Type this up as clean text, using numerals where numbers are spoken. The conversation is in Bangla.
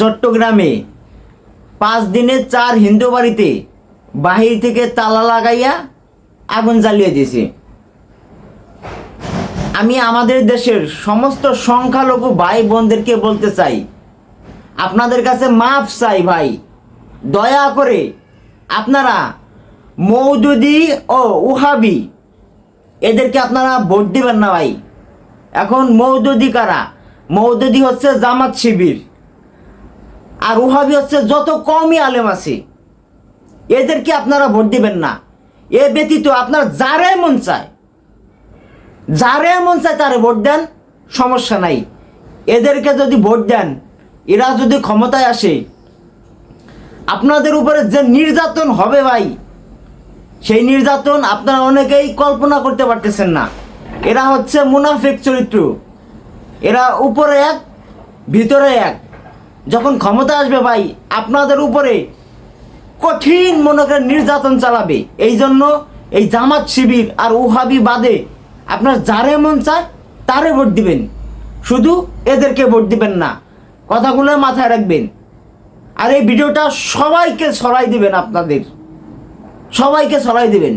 চট্টগ্রামে 5 দিনে 4 হিন্দু বাড়িতে বাহির থেকে তালা লাগাইয়া আগুন জ্বালিয়ে দিয়েছে। আমি আমাদের দেশের সমস্ত সংখ্যালঘু ভাই বোনদেরকে বলতে চাই, আপনাদের কাছে মাফ চাই ভাই, দয়া করে আপনারা মওদুদি ও ওহাবি এদেরকে আপনারা ভোট দিবেন না ভাই। এখন মওদুদি কারা? মওদুদি হচ্ছে জামাত শিবির, আর ওহাবি হচ্ছে যত কমই আলেম আছে, এদেরকে আপনারা ভোট দিবেন না। এ ব্যতীত আপনার যারে মন চায় তারে ভোট দেন, সমস্যা নাই। এদেরকে যদি ভোট দেন, এরা যদি ক্ষমতায় আসে, আপনাদের উপরে যে নির্যাতন হবে ভাই, সেই নির্যাতন আপনারা অনেকেই কল্পনা করতে পারতেছেন না। এরা হচ্ছে মুনাফিক চরিত্র, এরা উপরে এক ভিতরে এক। যখন ক্ষমতা আসবে ভাই, আপনাদের উপরে কঠিন মনে করে নির্যাতন চালাবে। এই জন্য এই জামাত শিবির আর ওহাবি বাদে আপনার যারে মন চায় তারে ভোট দিবেন, শুধু এদেরকে ভোট দিবেন না। কথাগুলো মাথায় রাখবেন। আর এই ভিডিওটা সবাইকে ছড়াই দিবেন, আপনাদের সবাইকে ছড়াই দিবেন।